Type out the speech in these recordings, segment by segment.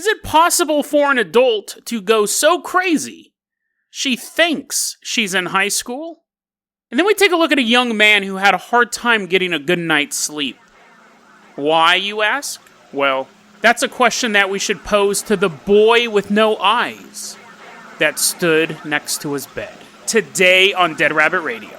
Is it possible for an adult to go so crazy she thinks she's in high school? And then we take a look at a young man who had a hard time getting a good night's sleep. Why, you ask? Well, that's a question that we should pose to the boy with no eyes that stood next to his bed. Today on Dead Rabbit Radio.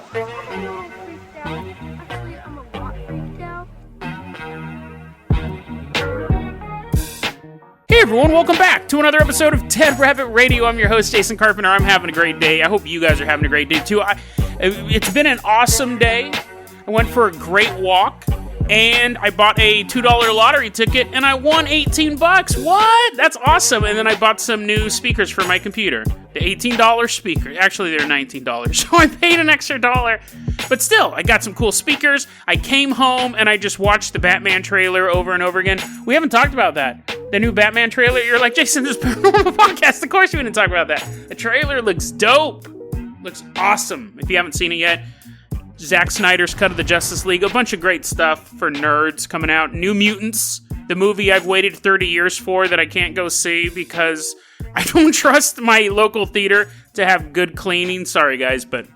Hey everyone, welcome back to another episode of Dead Rabbit Radio. I'm your host, Jason Carpenter. I'm having a great day. I hope you guys are having a great day too. It's been an awesome day. I went for a great walk, and I bought a $2 lottery ticket, and I won $18. What? That's awesome. And then I bought some new speakers for my computer. The $18 speakers. Actually, they're $19, so I paid an extra $1. But still, I got some cool speakers. I came home, and I just watched the Batman trailer over and over again. We haven't talked about that. The new Batman trailer. You're like, Jason, this is Paranormal podcast. Of course we didn't talk about that. The trailer looks dope. Looks awesome. If you haven't seen it yet, Zack Snyder's cut of the Justice League. A bunch of great stuff for nerds coming out. New Mutants, the movie I've waited 30 years for that I can't go see because I don't trust my local theater to have good cleaning. Sorry, guys, but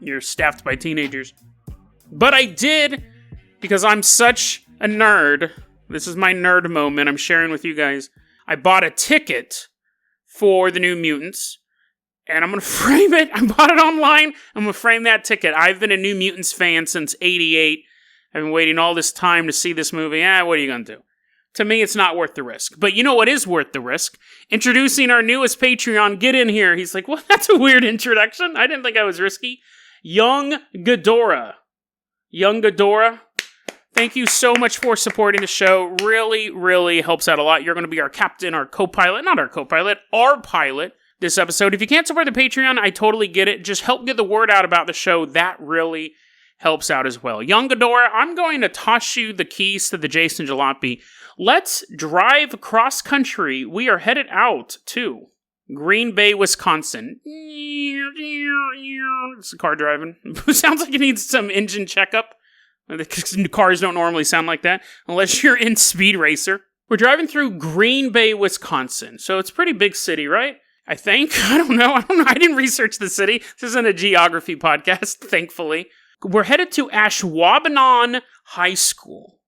you're staffed by teenagers. But I did because I'm such a nerd. This is my nerd moment I'm sharing with you guys. I bought a ticket for the New Mutants, and I'm going to frame it. I bought it online. I'm going to frame that ticket. I've been a New Mutants fan since '88. I've been waiting all this time to see this movie. What are you going to do? To me, it's not worth the risk. But you know what is worth the risk? Introducing our newest Patreon. Get in here. He's like, well, that's a weird introduction. I didn't think I was risky. Young Ghidorah. Young Ghidorah. Thank you so much for supporting the show. Really, really helps out a lot. You're going to be our captain, our co-pilot. Not our co-pilot, our pilot this episode. If you can't support the Patreon, I totally get it. Just help get the word out about the show. That really helps out as well. Young Ghidorah, I'm going to toss you the keys to the Jason Jalopy. Let's drive across country. We are headed out to Green Bay, Wisconsin. It's a car driving. Sounds like it needs some engine checkup. The cars don't normally sound like that, unless you're in Speed Racer. We're driving through Green Bay, Wisconsin. So it's a pretty big city, right? I think. I don't know. I didn't research the city. This isn't a geography podcast, thankfully. We're headed to Ashwaubenon High School.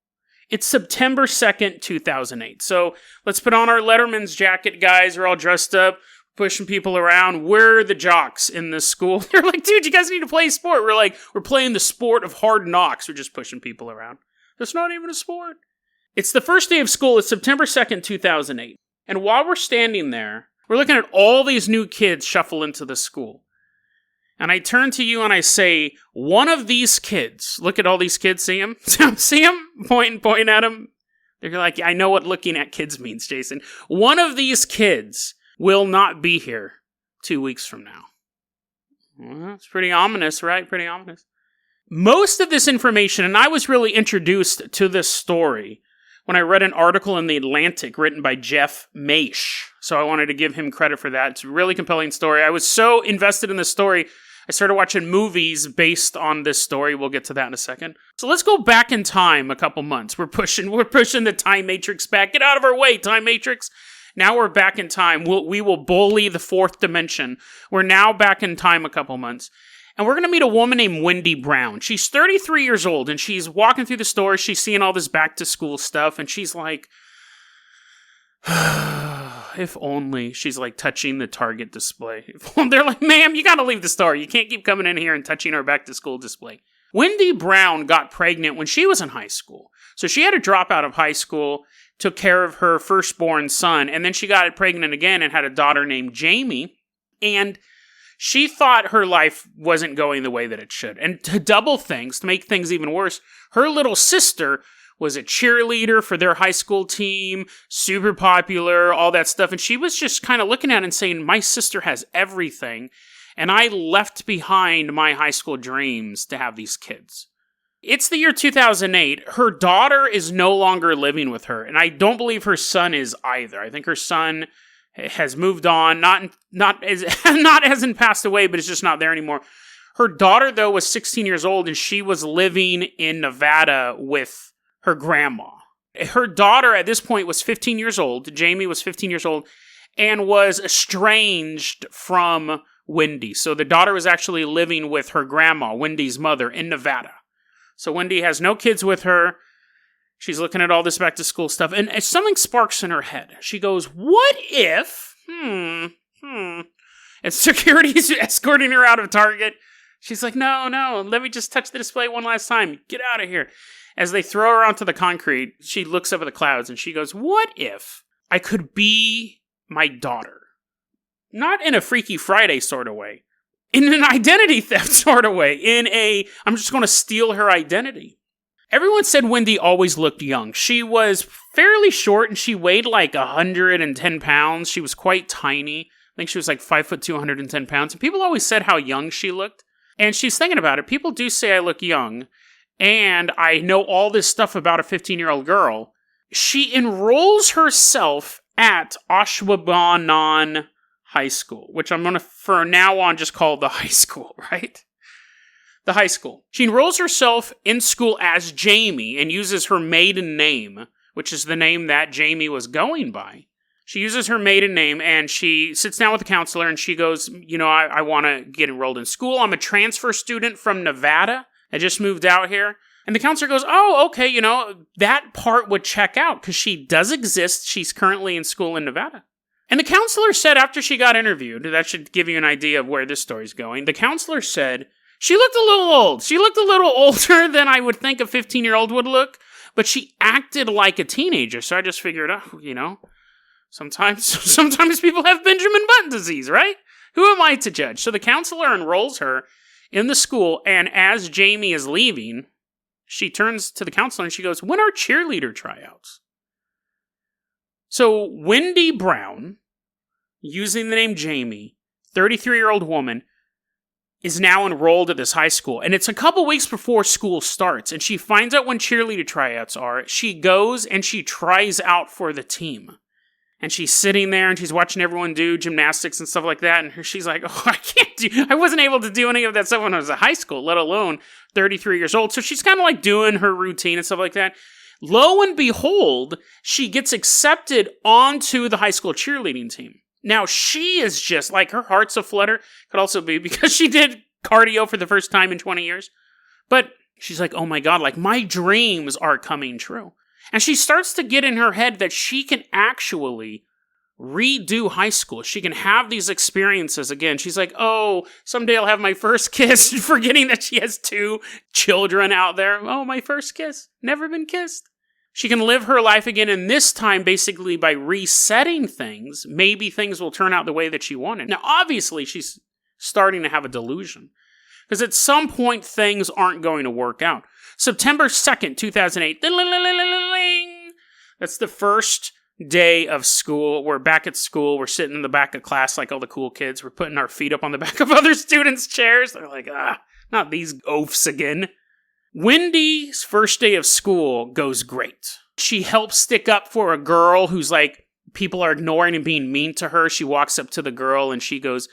It's September 2nd, 2008. So let's put on our Letterman's jacket, guys. We're all dressed up, pushing people around. We're the jocks in this school. They're like, dude, you guys need to play a sport. We're like, we're playing the sport of hard knocks. We're just pushing people around. That's not even a sport. It's the first day of school. It's September 2nd, 2008. And while we're standing there, we're looking at all these new kids shuffle into the school. And I turn to you and I say, one of these kids, look at all these kids, see them? See them? Pointing at them. They're like, I know what looking at kids means, Jason. One of these kids will not be here 2 weeks from now. Well, it's pretty ominous, right? Pretty ominous. Most of this information, and I was really introduced to this story when I read an article in The Atlantic written by Jeff Maish. So I wanted to give him credit for that. It's a really compelling story. I was so invested in this story, I started watching movies based on this story. We'll get to that in a second. So let's go back in time a couple months. We're pushing the time matrix back. Get out of our way, time matrix. Now we're back in time. We will bully the fourth dimension. We're now back in time a couple months. And we're going to meet a woman named Wendy Brown. She's 33 years old, and she's walking through the store. She's seeing all this back-to-school stuff, and she's like, if only. She's like touching the Target display. They're like, ma'am, you got to leave the store. You can't keep coming in here and touching our back-to-school display. Wendy Brown got pregnant when she was in high school. So she had to drop out of high school, took care of her firstborn son, and then she got pregnant again and had a daughter named Jamie, and she thought her life wasn't going the way that it should. And to double things, to make things even worse, her little sister was a cheerleader for their high school team, super popular, all that stuff, and she was just kind of looking at it and saying, my sister has everything, and I left behind my high school dreams to have these kids. It's the year 2008. Her daughter is no longer living with her, and I don't believe her son is either. I think her son has moved on, not hasn't passed away, but it's just not there anymore. Her daughter, though, was 16 years old, and she was living in Nevada with her grandma. Her daughter at this point was 15 years old. Jamie was 15 years old and was estranged from Wendy. So the daughter was actually living with her grandma, Wendy's mother, in Nevada. So Wendy has no kids with her. She's looking at all this back to school stuff, and something sparks in her head. She goes, what if, and security's escorting her out of Target. She's like, no, let me just touch the display one last time. Get out of here. As they throw her onto the concrete, she looks up at the clouds and she goes, what if I could be my daughter? Not in a Freaky Friday sort of way. In an identity theft sort of way. I'm just going to steal her identity. Everyone said Wendy always looked young. She was fairly short and she weighed like 110 pounds. She was quite tiny. I think she was like 5'2", 110 pounds. And people always said how young she looked. And she's thinking about it. People do say I look young. And I know all this stuff about a 15-year-old girl. She enrolls herself at Ashwaubenon High School, which I'm going to, for now on, just call the high school, right? The high school. She enrolls herself in school as Jamie and uses her maiden name, which is the name that Jamie was going by. She uses her maiden name and she sits down with the counselor and she goes, I want to get enrolled in school. I'm a transfer student from Nevada. I just moved out here. And the counselor goes, oh, okay, that part would check out because she does exist. She's currently in school in Nevada. And the counselor said after she got interviewed, that should give you an idea of where this story's going. The counselor said she looked a little old. She looked a little older than I would think a 15-year-old would look, but she acted like a teenager. So I just figured, sometimes people have Benjamin Button disease, right? Who am I to judge? So the counselor enrolls her in the school, and as Jamie is leaving, she turns to the counselor and she goes, when are cheerleader tryouts? So Wendy Brown, using the name Jamie, 33-year-old woman, is now enrolled at this high school. And it's a couple weeks before school starts, and she finds out when cheerleader tryouts are. She goes and she tries out for the team. And she's sitting there and she's watching everyone do gymnastics and stuff like that. And she's like, I wasn't able to do any of that stuff when I was in high school, let alone 33 years old. So she's kind of like doing her routine and stuff like that. Lo and behold, she gets accepted onto the high school cheerleading team. Now she is just like, her heart's a flutter. Could also be because she did cardio for the first time in 20 years. But she's like, oh my God, like my dreams are coming true. And she starts to get in her head that she can actually redo high school. She can have these experiences again. She's like, oh, someday I'll have my first kiss, forgetting that she has 2 children out there. Oh, my first kiss. Never been kissed. She can live her life again, and this time, basically, by resetting things, maybe things will turn out the way that she wanted. Now, obviously, she's starting to have a delusion. Because at some point, things aren't going to work out. September 2nd, 2008. That's the first day of school. We're back at school. We're sitting in the back of class like all the cool kids. We're putting our feet up on the back of other students' chairs. They're like, not these oafs again. Wendy's first day of school goes great. She helps stick up for a girl who's like, people are ignoring and being mean to her. She walks up to the girl and she goes,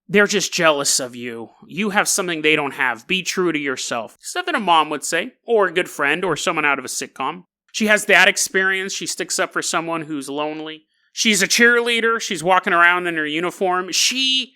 they're just jealous of you. You have something they don't have. Be true to yourself. Stuff that a mom would say, or a good friend, or someone out of a sitcom. She has that experience. She sticks up for someone who's lonely. She's a cheerleader. She's walking around in her uniform. She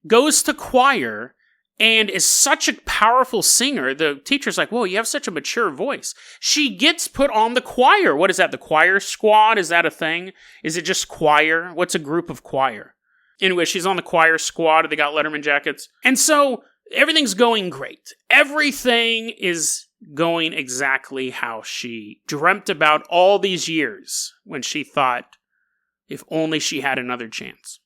goes to choir and is such a powerful singer. The teacher's like, whoa, you have such a mature voice. She gets put on the choir. What is that? The choir squad? Is that a thing? Is it just choir? What's a group of choir? Anyway, she's on the choir squad. They got Letterman jackets. And so everything's going great. Everything is going exactly how she dreamt about all these years when she thought, if only she had another chance.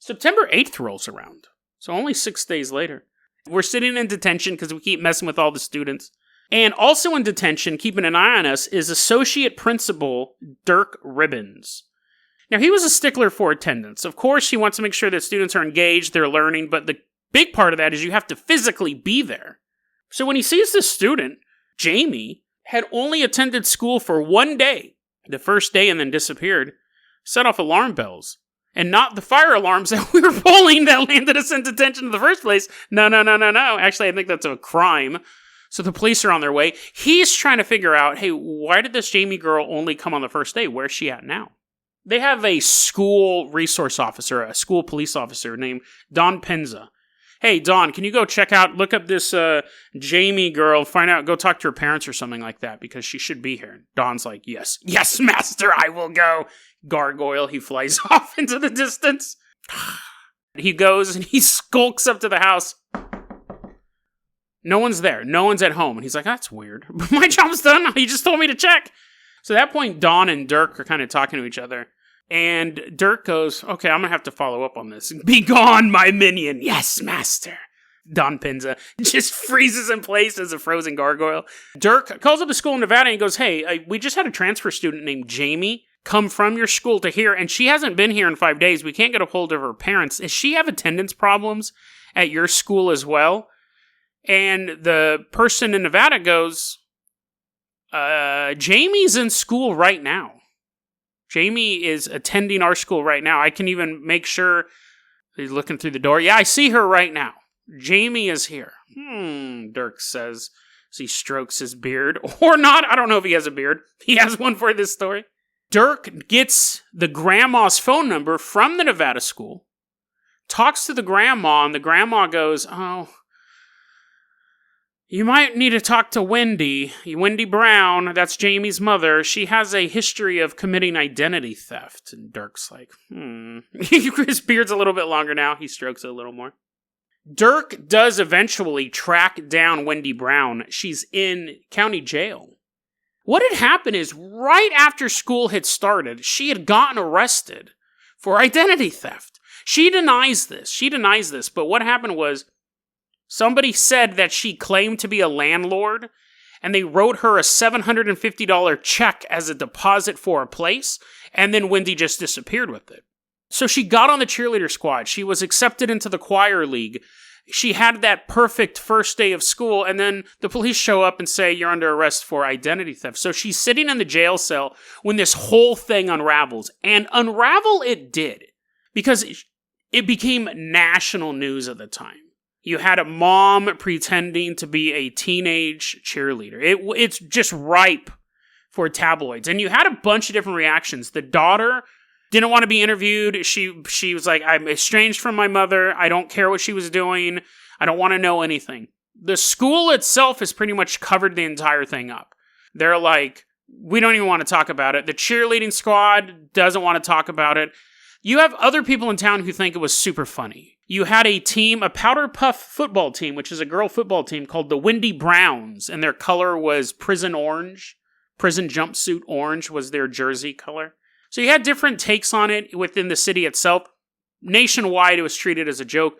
September 8th rolls around. So only 6 days later. We're sitting in detention because we keep messing with all the students. And also in detention, keeping an eye on us, is Associate Principal Dirk Ribbons. Now, he was a stickler for attendance. Of course, he wants to make sure that students are engaged, they're learning, but the big part of that is you have to physically be there. So when he sees this student, Jamie had only attended school for 1 day, the first day, and then disappeared, set off alarm bells. And not the fire alarms that we were pulling that landed us in detention in the first place. No. Actually, I think that's a crime. So the police are on their way. He's trying to figure out, hey, why did this Jamie girl only come on the first day? Where's she at now? They have a school resource officer, a school police officer named Don Penza. Hey, Don, can you go look up this Jamie girl, find out, go talk to her parents or something like that, because she should be here. Don's like, yes, master, I will go. Gargoyle, he flies off into the distance. He goes and he skulks up to the house. No one's there. No one's at home. And he's like, that's weird. My job's done. He just told me to check. So at that point, Don and Dirk are kind of talking to each other. And Dirk goes, okay, I'm going to have to follow up on this. Be gone, my minion. Yes, master. Don Penza just freezes in place as a frozen gargoyle. Dirk calls up the school in Nevada and goes, hey, we just had a transfer student named Jamie come from your school to here, and she hasn't been here in 5 days. We can't get a hold of her parents. Does she have attendance problems at your school as well? And the person in Nevada goes, Jamie's in school right now. Jamie is attending our school right now. I can even make sure he's looking through the door. Yeah, I see her right now. Jamie is here. Dirk says as he strokes his beard. Or not. I don't know if he has a beard. He has one for this story. Dirk gets the grandma's phone number from the Nevada school, talks to the grandma, and the grandma goes, oh, you might need to talk to Wendy Brown. That's Jamie's mother. She has a history of committing identity theft. And Dirk's like, His beard's a little bit longer now. He strokes it a little more. Dirk does eventually track down Wendy Brown. She's in county jail. What had happened is right after school had started, she had gotten arrested for identity theft. She denies this. But what happened was, somebody said that she claimed to be a landlord, and they wrote her a $750 check as a deposit for a place, and then Wendy just disappeared with it. So she got on the cheerleader squad. She was accepted into the choir league. She had that perfect first day of school, and then the police show up and say, you're under arrest for identity theft. So she's sitting in the jail cell when this whole thing unravels. And unravel it did, because it became national news at the time. You had a mom pretending to be a teenage cheerleader. It's just ripe for tabloids. And you had a bunch of different reactions. The daughter didn't want to be interviewed. She was like, I'm estranged from my mother. I don't care what she was doing. I don't want to know anything. The school itself has pretty much covered the entire thing up. They're like, we don't even want to talk about it. The cheerleading squad doesn't want to talk about it. You have other people in town who think it was super funny. You had a team, a powder puff football team, which is a girl football team called the Wendy Browns, and their color was prison orange. Prison jumpsuit orange was their jersey color. So you had different takes on it within the city itself. Nationwide, it was treated as a joke.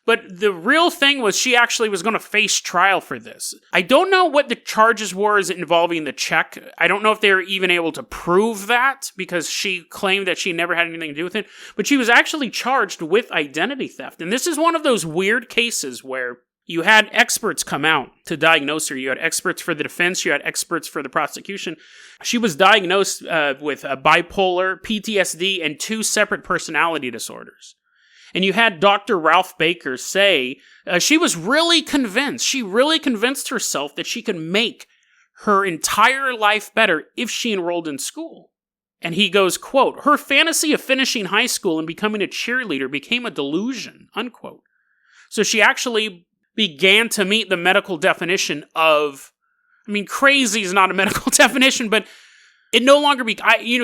But the real thing was she actually was going to face trial for this. I don't know what the charges were involving the check. I don't know if they were even able to prove that, because she claimed that she never had anything to do with it. But she was actually charged with identity theft. And this is one of those weird cases where you had experts come out to diagnose her. You had experts for the defense. You had experts for the prosecution. She was diagnosed with bipolar, PTSD, and 2 separate personality disorders. And you had Dr. Ralph Baker say she was really convinced. She really convinced herself that she could make her entire life better if she enrolled in school. And he goes, quote, her fantasy of finishing high school and becoming a cheerleader became a delusion, unquote. So she actually began to meet the medical definition of, crazy is not a medical definition, but it no longer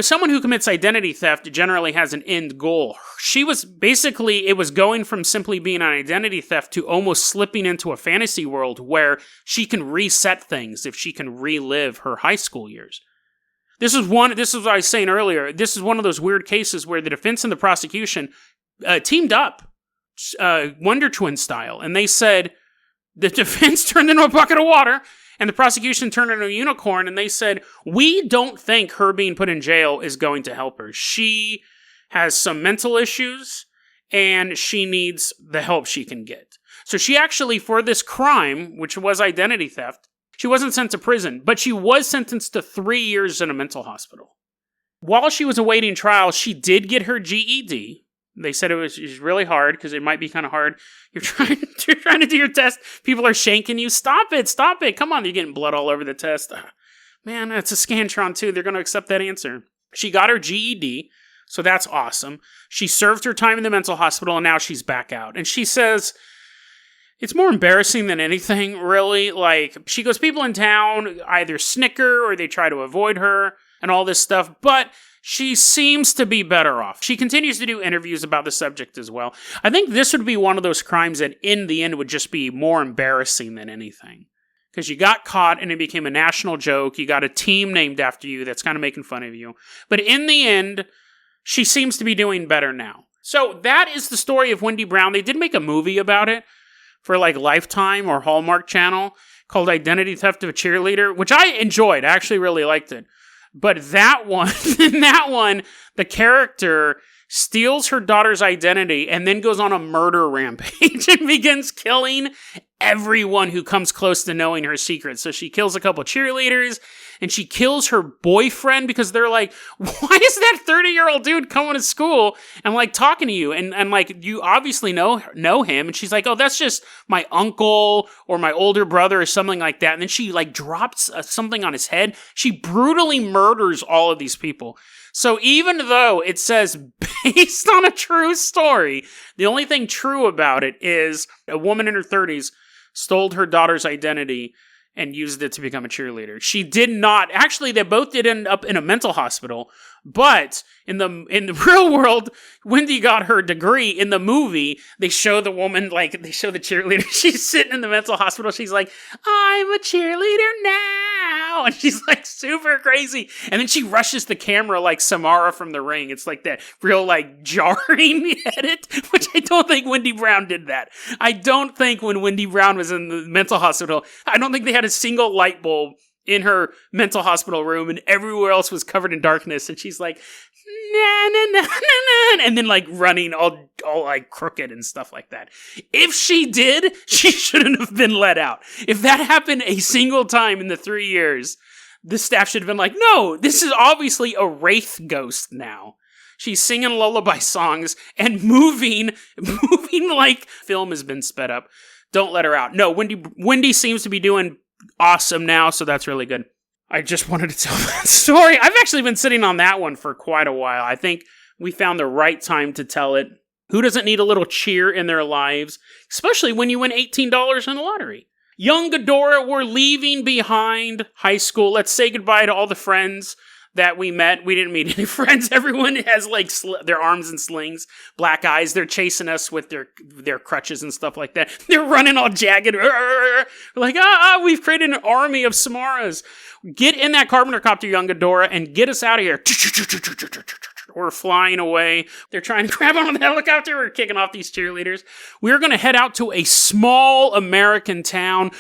someone who commits identity theft generally has an end goal. She was basically, it was going from simply being an identity theft to almost slipping into a fantasy world where she can reset things if she can relive her high school years. This is what I was saying earlier. This is one of those weird cases where the defense and the prosecution teamed up, Wonder Twin style, and they said the defense turned into a bucket of water, and the prosecution turned into a unicorn, and they said, we don't think her being put in jail is going to help her. She has some mental issues, and she needs the help she can get. So she actually, for this crime, which was identity theft, she wasn't sent to prison, but she was sentenced to 3 years in a mental hospital. While she was awaiting trial, she did get her GED. They said it was really hard because it might be kind of hard. You're trying to do your test. People are shanking you. Stop it. Come on, you're getting blood all over the test. Man, it's a Scantron too. They're going to accept that answer. She got her GED, so that's awesome. She served her time in the mental hospital, and now she's back out. And she says it's more embarrassing than anything, really. Like, she goes, people in town either snicker or they try to avoid her and all this stuff, but she seems to be better off. She continues to do interviews about the subject as well. I think this would be one of those crimes that in the end would just be more embarrassing than anything. Because you got caught and it became a national joke. You got a team named after you that's kind of making fun of you. But in the end, she seems to be doing better now. So that is the story of Wendy Brown. They did make a movie about it for like Lifetime or Hallmark Channel called Identity Theft of a Cheerleader, which I enjoyed. I actually really liked it. But that one, the character steals her daughter's identity and then goes on a murder rampage and begins killing everyone who comes close to knowing her secret. So she kills a couple cheerleaders and she kills her boyfriend because they're like, why is that 30-year-old dude coming to school and like talking to you? And like, you obviously know him. And she's like, oh, that's just my uncle or my older brother or something like that. And then she like drops something on his head. She brutally murders all of these people. So even though it says based on a true story, the only thing true about it is a woman in her 30s stole her daughter's identity and used it to become a cheerleader. She did not. Actually, they both did end up in a mental hospital. But in the real world, Wendy got her degree. In the movie, they show the woman, like, they show the cheerleader. She's sitting in the mental hospital. She's like, I'm a cheerleader now. And she's like super crazy. And then she rushes the camera like Samara from The Ring. It's like that real like jarring edit, which I don't think Wendy Brown did that. I don't think when Wendy Brown was in the mental hospital, I don't think they had a single light bulb in her mental hospital room and everywhere else was covered in darkness. And she's like, na na na na na, and then like running all like crooked and stuff like that. If she did, she shouldn't have been let out. If that happened a single time in the 3 years, the staff should have been like, no, this is obviously a wraith ghost now. She's singing lullaby songs and moving like film has been sped up. Don't let her out. No, Wendy seems to be doing awesome now, so that's really good. I just wanted to tell that story. I've actually been sitting on that one for quite a while. I think we found the right time to tell it. Who doesn't need a little cheer in their lives, especially when you win $18 in the lottery? Young Ghidorah, we're leaving behind high school. Let's say goodbye to all the friends that we met. We didn't meet any friends. Everyone has like their arms in slings, black eyes. They're chasing us with their crutches and stuff like that. They're running all jagged. We're like, we've created an army of Samaras. Get in that Carpenter copter, young Ghidorah, and get us out of here. We're flying away. They're trying to grab onto the helicopter. We're kicking off these cheerleaders. We're going to head out to a small American town.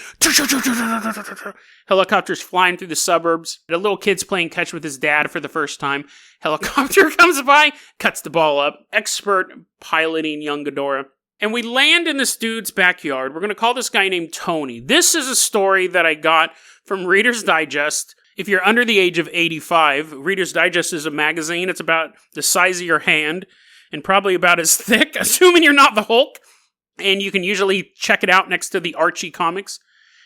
Helicopters flying through the suburbs. A little kid's playing catch with his dad for the first time. Helicopter comes by, cuts the ball up. Expert piloting young Ghidorah. And we land in this dude's backyard. We're going to call this guy named Tony. This is a story that I got from Reader's Digest. If you're under the age of 85, Reader's Digest is a magazine. It's about the size of your hand and probably about as thick, assuming you're not the Hulk. And you can usually check it out next to the Archie comics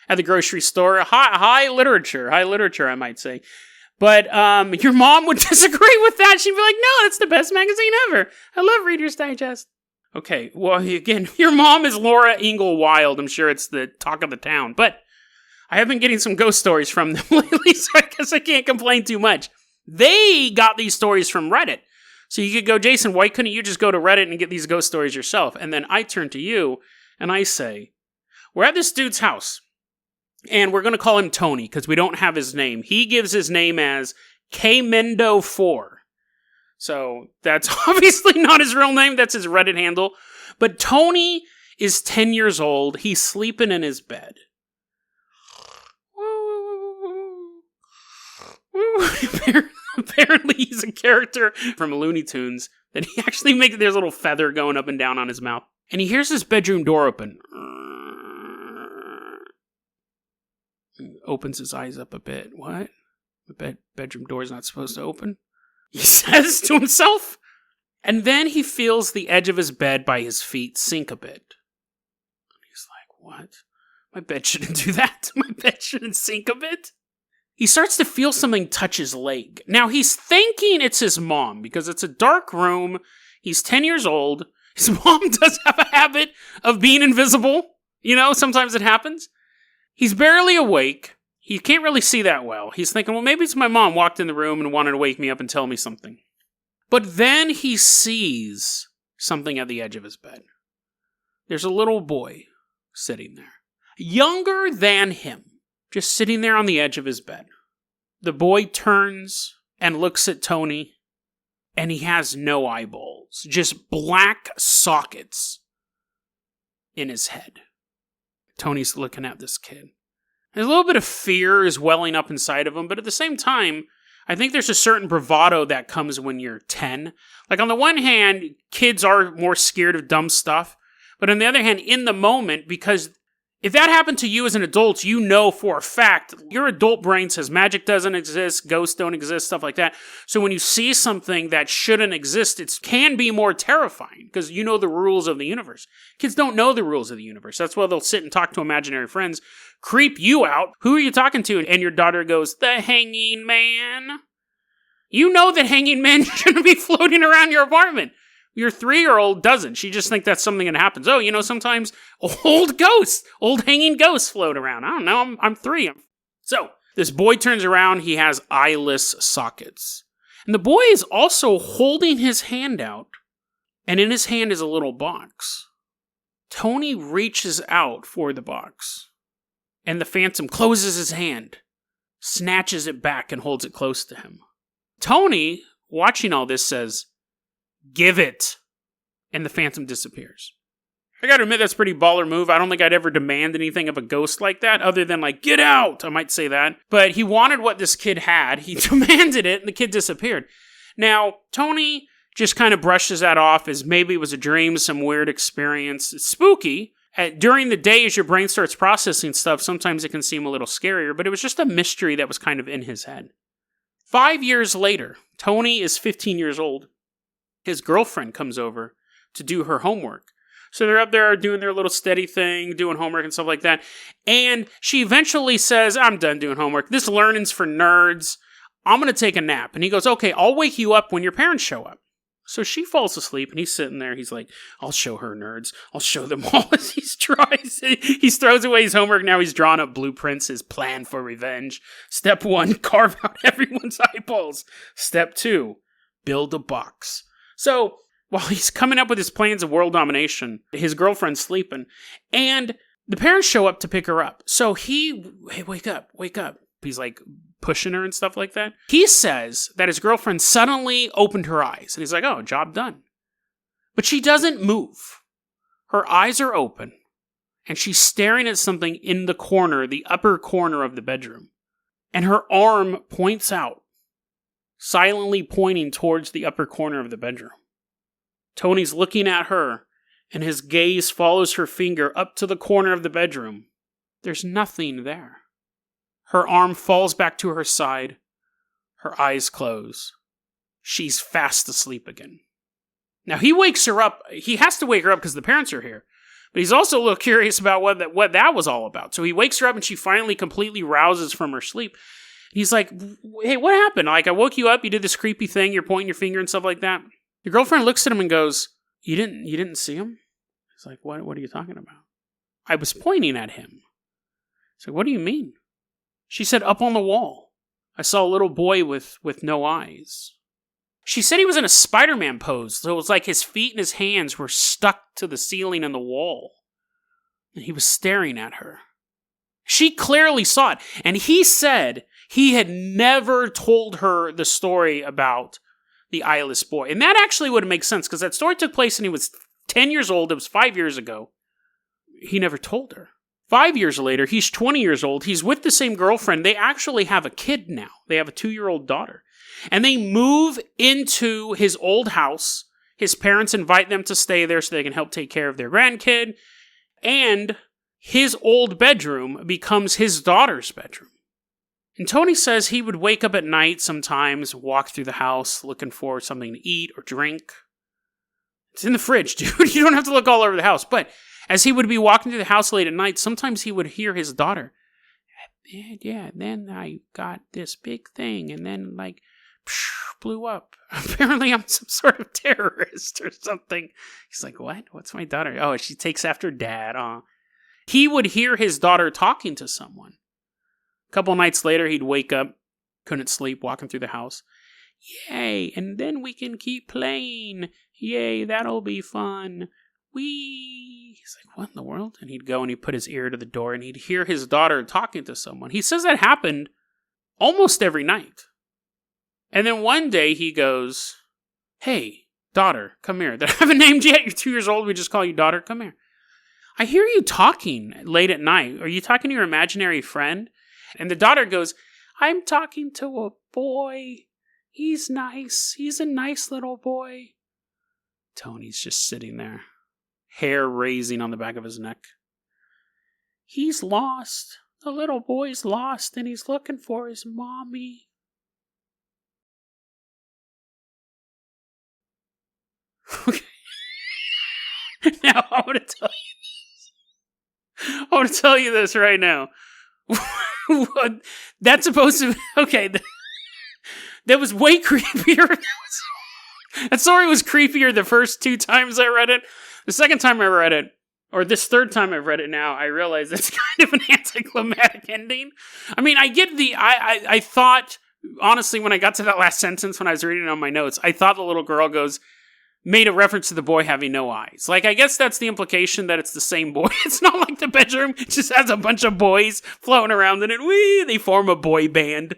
at the grocery store. High literature, I might say. But your mom would disagree with that. She'd be like, no, it's the best magazine ever. I love Reader's Digest. Okay, well, again, your mom is Laura Ingalls Wilde. I'm sure it's the talk of the town. But I have been getting some ghost stories from them lately, so I guess I can't complain too much. They got these stories from Reddit. So you could go, Jason, why couldn't you just go to Reddit and get these ghost stories yourself? And then I turn to you, and I say, we're at this dude's house, and we're going to call him Tony, because we don't have his name. He gives his name as Kmendo4. So that's obviously not his real name. That's his Reddit handle. But Tony is 10 years old. He's sleeping in his bed. Apparently he's a character from Looney Tunes that he actually makes, there's a little feather going up and down on his mouth. And he hears his bedroom door open. He opens his eyes up a bit. What? The bedroom door is not supposed to open? He says to himself. And then he feels the edge of his bed by his feet sink a bit. He's like, what? My bed shouldn't do that. My bed shouldn't sink a bit. He starts to feel something touch his leg. Now, he's thinking it's his mom because it's a dark room. He's 10 years old. His mom does have a habit of being invisible. You know, sometimes it happens. He's barely awake. He can't really see that well. He's thinking, well, maybe it's my mom walked in the room and wanted to wake me up and tell me something. But then he sees something at the edge of his bed. There's a little boy sitting there, younger than him, just sitting there on the edge of his bed. The boy turns and looks at Tony, and he has no eyeballs, just black sockets in his head. Tony's looking at this kid. And a little bit of fear is welling up inside of him, but at the same time, I think there's a certain bravado that comes when you're 10. Like, on the one hand, kids are more scared of dumb stuff, but on the other hand, in the moment, because if that happened to you as an adult, you know for a fact, your adult brain says magic doesn't exist, ghosts don't exist, stuff like that. So when you see something that shouldn't exist, it can be more terrifying because you know the rules of the universe. Kids don't know the rules of the universe. That's why they'll sit and talk to imaginary friends, creep you out. Who are you talking to? And your daughter goes, the hanging man. You know that hanging men shouldn't be floating around your apartment. Your 3-year-old doesn't. She just thinks that's something that happens. Oh, you know, sometimes old hanging ghosts float around. I don't know. I'm 3. So this boy turns around. He has eyeless sockets. And the boy is also holding his hand out. And in his hand is a little box. Tony reaches out for the box. And the phantom closes his hand, snatches it back, and holds it close to him. Tony, watching all this, says, give it. And the phantom disappears. I gotta admit, that's a pretty baller move. I don't think I'd ever demand anything of a ghost like that, other than like, get out! I might say that. But he wanted what this kid had. He demanded it, and the kid disappeared. Now, Tony just kind of brushes that off as maybe it was a dream, some weird experience. It's spooky. During the day, as your brain starts processing stuff, sometimes it can seem a little scarier, but it was just a mystery that was kind of in his head. 5 years later, Tony is 15 years old. His girlfriend comes over to do her homework. So they're up there doing their little steady thing, doing homework and stuff like that. And she eventually says, I'm done doing homework. This learning's for nerds. I'm going to take a nap. And he goes, okay, I'll wake you up when your parents show up. So she falls asleep, and he's sitting there. He's like, I'll show her nerds. I'll show them all as he tries. He throws away his homework. Now he's drawn up blueprints, his plan for revenge. Step 1, carve out everyone's eyeballs. Step 2, build a box. So while he's coming up with his plans of world domination, his girlfriend's sleeping, and the parents show up to pick her up. So hey, wake up. He's like pushing her and stuff like that. He says that his girlfriend suddenly opened her eyes, and he's like, oh, job done. But she doesn't move. Her eyes are open, and she's staring at something in the corner, the upper corner of the bedroom. And her arm points out, silently pointing towards the upper corner of the bedroom. Tony's looking at her, and his gaze follows her finger up to the corner of the bedroom. There's nothing there. Her arm falls back to her side. Her eyes close. She's fast asleep again. Now, he wakes her up. He has to wake her up because the parents are here. But he's also a little curious about what that was all about. So he wakes her up, and she finally completely rouses from her sleep. He's like, hey, what happened? Like, I woke you up, you did this creepy thing, you're pointing your finger and stuff like that. Your girlfriend looks at him and goes, You didn't see him? He's like, what are you talking about? I was pointing at him. He's like, what do you mean? She said, up on the wall. I saw a little boy with no eyes. She said he was in a Spider-Man pose, so it was like his feet and his hands were stuck to the ceiling and the wall. And he was staring at her. She clearly saw it. And he said he had never told her the story about the eyeless boy. And that actually would make sense, because that story took place when he was 10 years old. It was 5 years ago. He never told her. 5 years later, he's 20 years old. He's with the same girlfriend. They actually have a kid now. They have a 2-year-old daughter. And they move into his old house. His parents invite them to stay there so they can help take care of their grandkid. And his old bedroom becomes his daughter's bedroom. And Tony says he would wake up at night sometimes, walk through the house looking for something to eat or drink. It's in the fridge, dude. You don't have to look all over the house. But as he would be walking through the house late at night, sometimes he would hear his daughter. Yeah, then I got this big thing, and then, like, blew up. Apparently I'm some sort of terrorist or something. He's like, what? What's my daughter? Oh, she takes after dad. He would hear his daughter talking to someone. A couple nights later, he'd wake up, couldn't sleep, walking through the house. Yay, and then we can keep playing. Yay, that'll be fun. He's like, what in the world? And he'd go and he'd put his ear to the door and he'd hear his daughter talking to someone. He says that happened almost every night. And then one day he goes, hey, daughter, come here. I haven't named you yet. You're 2 years old. We just call you daughter. Come here. I hear you talking late at night. Are you talking to your imaginary friend? And the daughter goes, I'm talking to a boy. He's nice. He's a nice little boy. Tony's just sitting there, hair raising on the back of his neck. He's lost. The little boy's lost, and he's looking for his mommy. Okay. Now, I want to tell you this right now. That's supposed to be... Okay, that was way creepier. That story was creepier the first 2 times I read it. The second time I read it, or this third time I've read it now, I realize it's kind of an anticlimactic ending. I mean, I get I thought, honestly, when I got to that last sentence, when I was reading it on my notes, I thought the little girl made a reference to the boy having no eyes. Like, I guess that's the implication that it's the same boy. It's not like the bedroom just has a bunch of boys floating around in it. They form a boy band.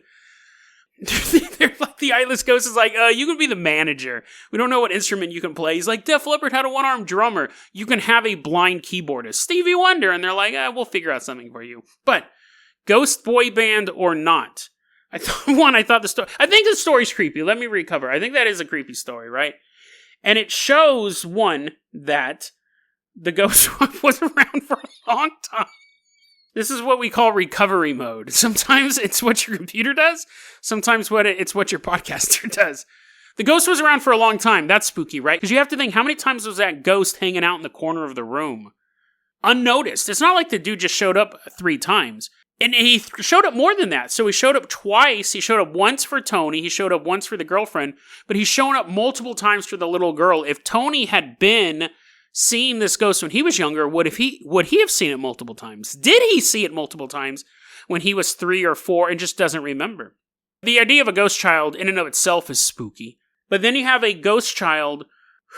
They're like, the eyeless ghost is like, you can be the manager. We don't know what instrument you can play. He's like, Def Leppard had a one-armed drummer. You can have a blind keyboardist. Stevie Wonder. And they're like, we'll figure out something for you. But, ghost boy band or not, I thought the story... I think the story's creepy. Let me recover. I think that is a creepy story, right? And it shows, one, that the ghost was around for a long time. This is what we call recovery mode. Sometimes it's what your computer does. Sometimes it's what your podcaster does. The ghost was around for a long time. That's spooky, right? Because you have to think, how many times was that ghost hanging out in the corner of the room? Unnoticed. It's not like the dude just showed up 3 times. And he showed up more than that. So he showed up twice. He showed up once for Tony. He showed up once for the girlfriend. But he's shown up multiple times for the little girl. If Tony had been seeing this ghost when he was younger, would he have seen it multiple times? Did he see it multiple times when he was 3 or 4 and just doesn't remember? The idea of a ghost child in and of itself is spooky. But then you have a ghost child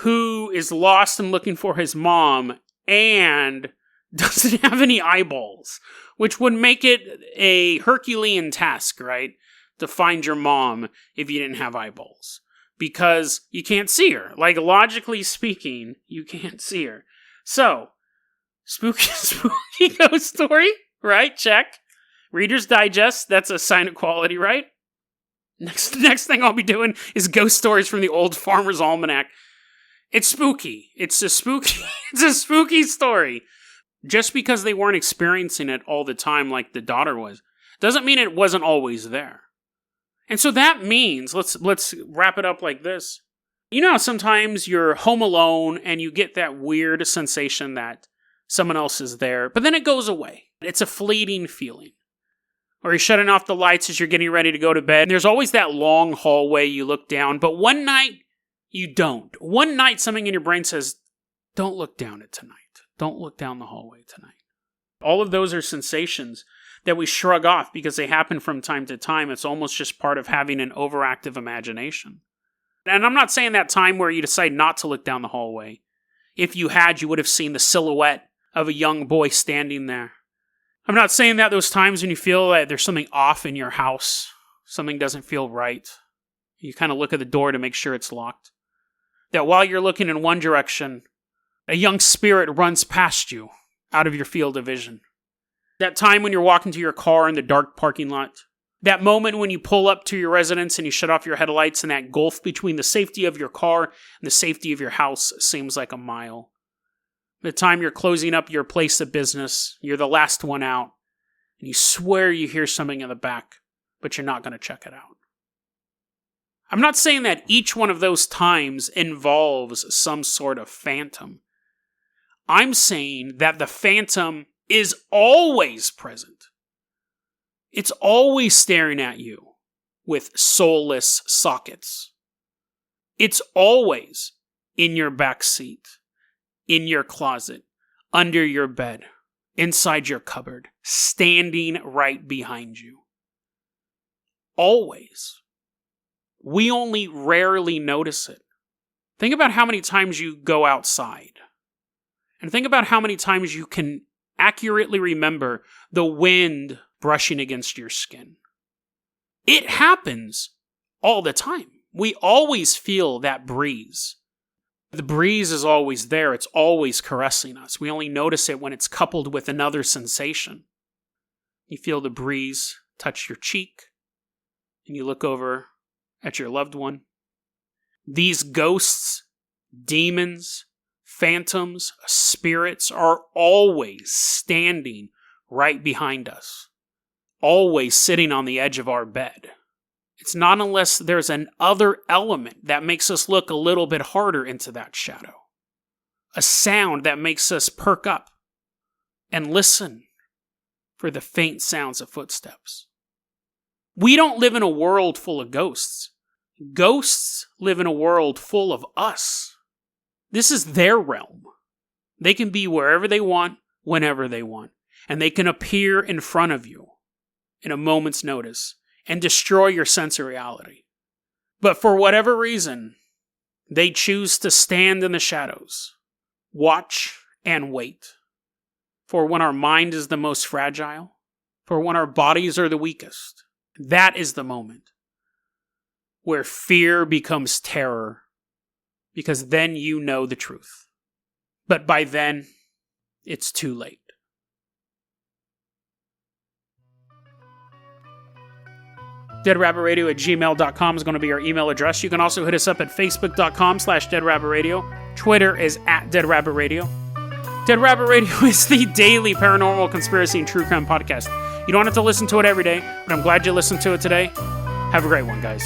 who is lost and looking for his mom and doesn't have any eyeballs, which would make it a Herculean task, right? To find your mom if you didn't have eyeballs. Because you can't see her. Like, logically speaking, you can't see her. So, spooky ghost story, right? Check. Reader's Digest, that's a sign of quality, right? Next thing I'll be doing is ghost stories from the Old Farmer's Almanac. It's spooky. It's a spooky story. Just because they weren't experiencing it all the time like the daughter was, doesn't mean it wasn't always there. And so that means, let's wrap it up like this. You know how sometimes you're home alone and you get that weird sensation that someone else is there, but then it goes away. It's a fleeting feeling. Or you're shutting off the lights as you're getting ready to go to bed. And there's always that long hallway you look down, but one night you don't. One night something in your brain says, don't look down it tonight. Don't look down the hallway tonight. All of those are sensations that we shrug off because they happen from time to time. It's almost just part of having an overactive imagination. And I'm not saying that time where you decide not to look down the hallway. If you had, you would have seen the silhouette of a young boy standing there. I'm not saying that those times when you feel that there's something off in your house, something doesn't feel right. You kind of look at the door to make sure it's locked. That while you're looking in one direction, a young spirit runs past you out of your field of vision. That time when you're walking to your car in the dark parking lot. That moment when you pull up to your residence and you shut off your headlights and that gulf between the safety of your car and the safety of your house seems like a mile. The time you're closing up your place of business, you're the last one out, and you swear you hear something in the back, but you're not going to check it out. I'm not saying that each one of those times involves some sort of phantom. I'm saying that the phantom is always present. It's always staring at you with soulless sockets. It's always in your back seat, in your closet, under your bed, inside your cupboard, standing right behind you. Always. We only rarely notice it. Think about how many times you go outside. And think about how many times you can accurately remember the wind brushing against your skin. It happens all the time. We always feel that breeze. The breeze is always there. It's always caressing us. We only notice it when it's coupled with another sensation. You feel the breeze touch your cheek, and you look over at your loved one. These ghosts, demons, phantoms, spirits are always standing right behind us, always sitting on the edge of our bed. It's not unless there's an other element that makes us look a little bit harder into that shadow. A sound that makes us perk up and listen for the faint sounds of footsteps. We don't live in a world full of ghosts. Ghosts live in a world full of us. This is their realm. They can be wherever they want, whenever they want. And they can appear in front of you in a moment's notice and destroy your sense of reality. But for whatever reason, they choose to stand in the shadows, watch and wait. For when our mind is the most fragile, for when our bodies are the weakest, that is the moment where fear becomes terror, because then you know the truth. But by then, it's too late. DeadRabbitRadio@gmail.com is going to be our email address. You can also hit us up at Facebook.com/DeadRabbitRadio. Twitter is @DeadRabbitRadio. Dead Rabbit Radio is the daily paranormal conspiracy and true crime podcast. You don't have to listen to it every day, but I'm glad you listened to it today. Have a great one, guys.